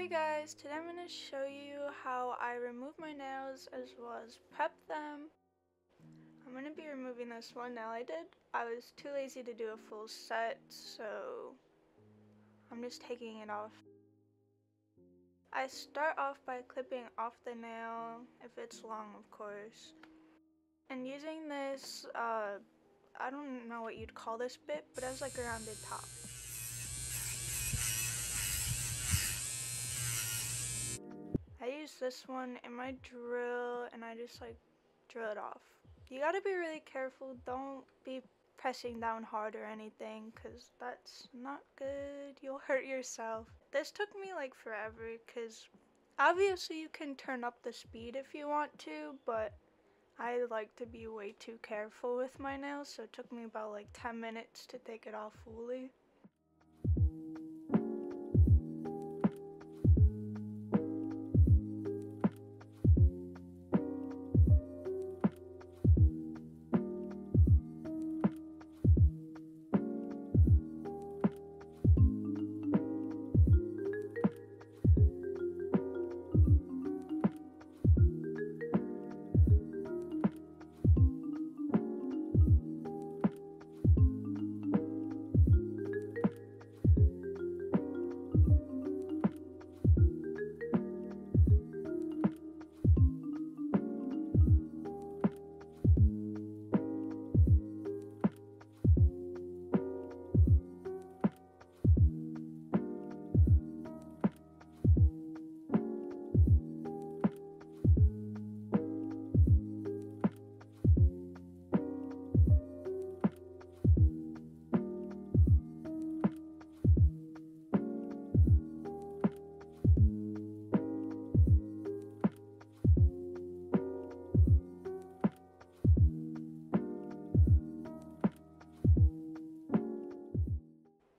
guys, today I'm going to show you how I remove my nails as well as prep them. I'm going to be removing this one nail I was too lazy to do a full set, so I'm just taking it off. I start off by clipping off the nail, if it's long of course. And using this, I don't know what you'd call this bit, but it has like a rounded top. I use this one in my drill and I just like drill it off. You gotta be really careful, don't be pressing down hard or anything because that's not good, you'll hurt yourself. This took me like forever because obviously you can turn up the speed if you want to, but I like to be way too careful with my nails, so it took me about like 10 minutes to take it off fully.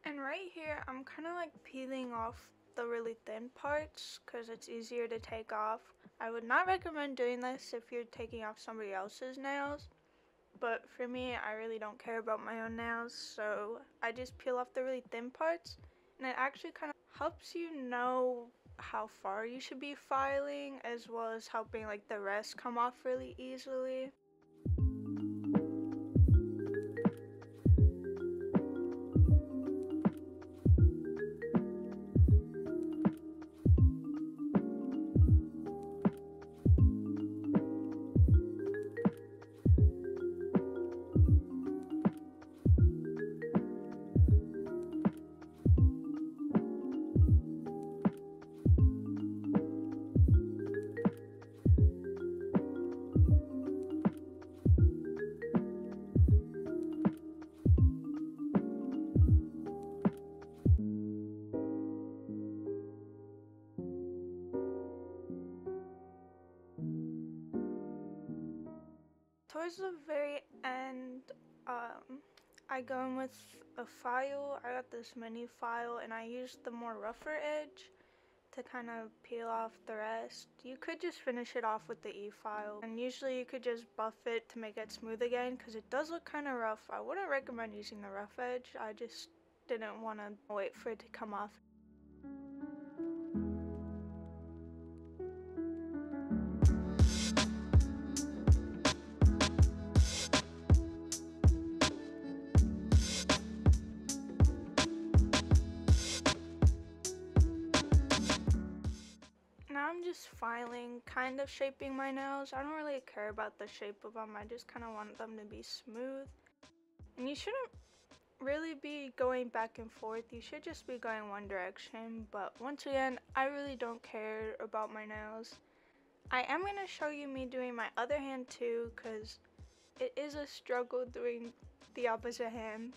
And right here, I'm kind of like peeling off the really thin parts because it's easier to take off. I would not recommend doing this if you're taking off somebody else's nails, but for me, I really don't care about my own nails, so I just peel off the really thin parts, and it actually kind of helps you know how far you should be filing, as well as helping like the rest come off really easily. Towards the very end, I go in with a file. I got this mini file and I used the more rougher edge to kind of peel off the rest. You could just finish it off with the E-file, and usually you could just buff it to make it smooth again because it does look kind of rough. I wouldn't recommend using the rough edge, I just didn't want to wait for it to come off. Now I'm just filing, kind of shaping my nails. I don't really care about the shape of them, I just kind of want them to be smooth. And you shouldn't really be going back and forth, you should just be going one direction, but once again, I really don't care about my nails. I am going to show you me doing my other hand too, because it is a struggle doing the opposite hand.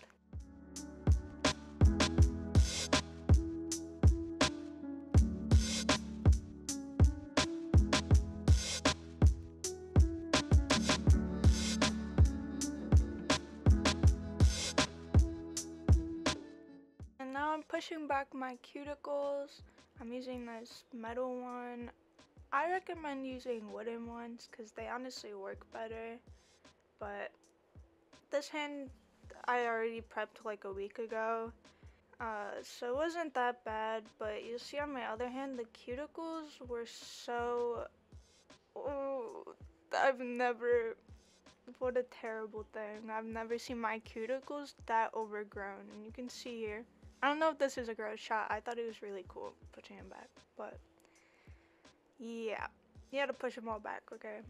And now I'm pushing back my cuticles. I'm using this metal one. I recommend using wooden ones because they honestly work better. But this hand I already prepped like a week ago. So it wasn't that bad, but you see on my other hand, the cuticles were so, oh, I've never, what a terrible thing. I've never seen my cuticles that overgrown, and you can see here. I don't know if this is a gross shot. I thought it was really cool pushing him back, but yeah, you had to push them all back, okay?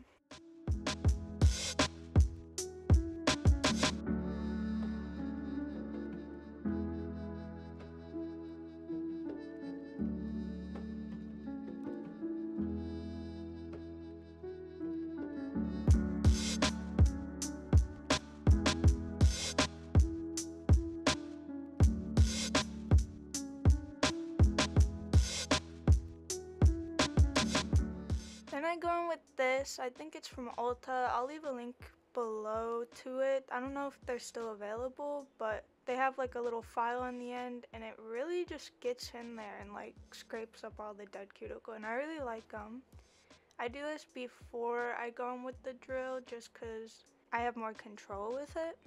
Then I go in with this. I think it's from Ulta. I'll leave a link below to it. I don't know if they're still available, but they have like a little file on the end, and it really just gets in there and like scrapes up all the dead cuticle, and I really like them. I do this before I go in with the drill just because I have more control with it.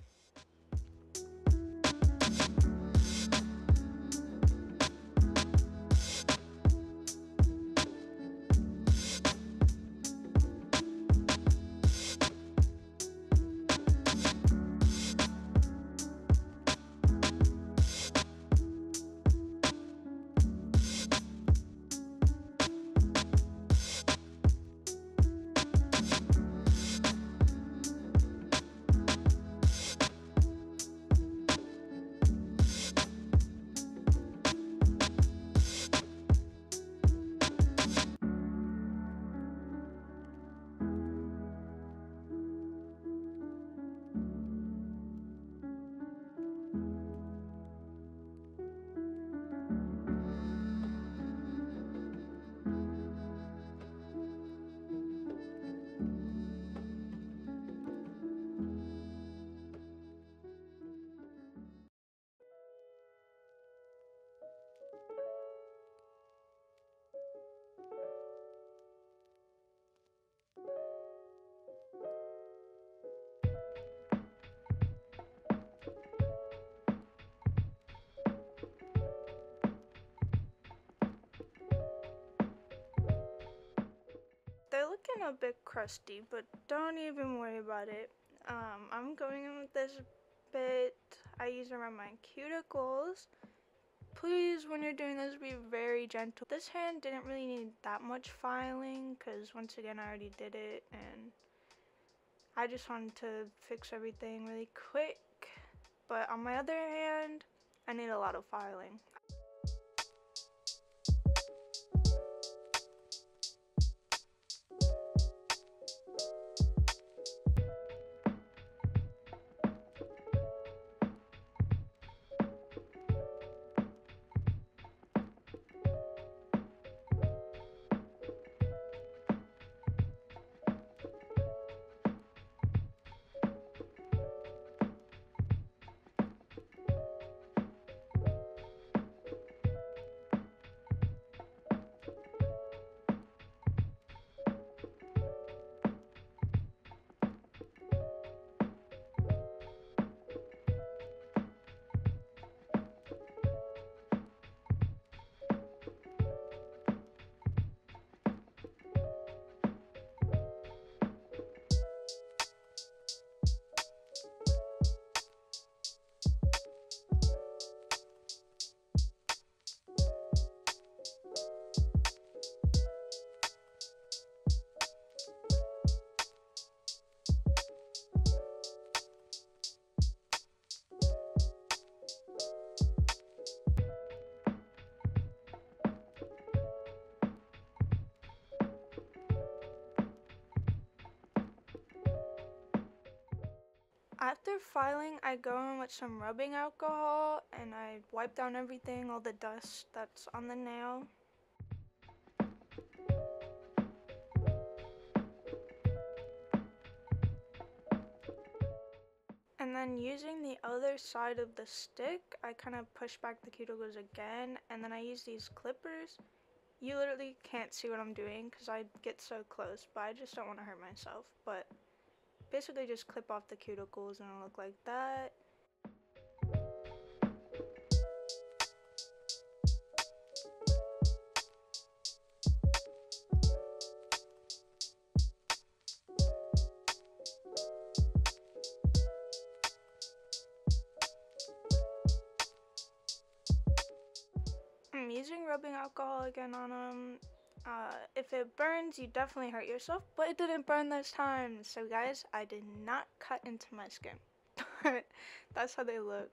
They're looking a bit crusty, but don't even worry about it. I'm going in with this bit I use around my cuticles. Please, when you're doing this, be very gentle. This hand didn't really need that much filing because once again, I already did it and I just wanted to fix everything really quick. But on my other hand, I need a lot of filing. After filing, I go in with some rubbing alcohol and I wipe down everything, all the dust that's on the nail. And then using the other side of the stick, I kind of push back the cuticles again, and then I use these clippers. You literally can't see what I'm doing because I get so close, but I just don't want to hurt myself. But basically just clip off the cuticles and it'll look like that. using rubbing alcohol again on them. If it burns, you definitely hurt yourself, but it didn't burn this time. So guys, I did not cut into my skin. That's how they look.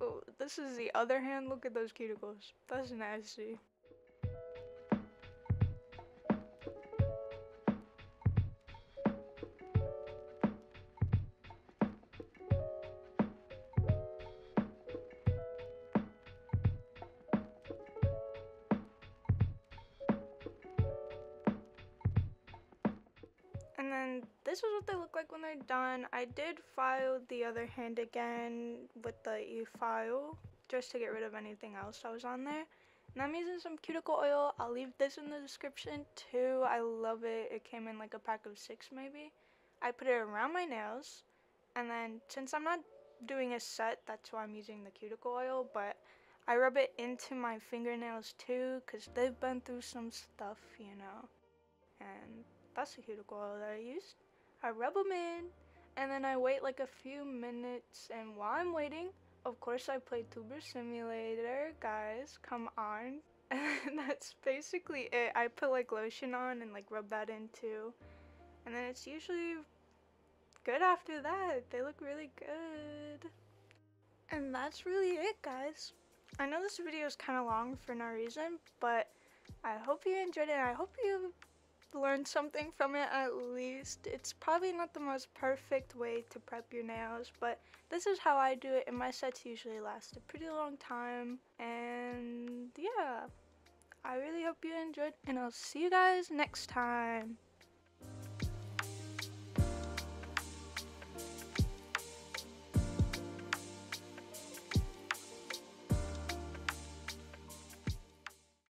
Oh, this is the other hand. Look at those cuticles. That's nasty. And then this is what they look like when they're done. I did file the other hand again with the e-file just to get rid of anything else that was on there. And I'm using some cuticle oil. I'll leave this in the description too. I love it. It came in like a pack of 6 maybe. I put it around my nails, and then since I'm not doing a set, that's why I'm using the cuticle oil, but I rub it into my fingernails too because they've been through some stuff, you know. And that's the cuticle oil that I used. I rub them in, and then I wait like a few minutes, and while I'm waiting, of course I play Tuber Simulator, guys, come on. And that's basically it. I put like lotion on and like rub that in too. And then it's usually good after that. They look really good. And that's really it, guys. I know this video is kind of long for no reason, but I hope you enjoyed it, and I hope you learned something from it at least. It's probably not the most perfect way to prep your nails, but this is how I do it, and my sets usually last a pretty long time. And yeah, I really hope you enjoyed, and I'll see you guys next time.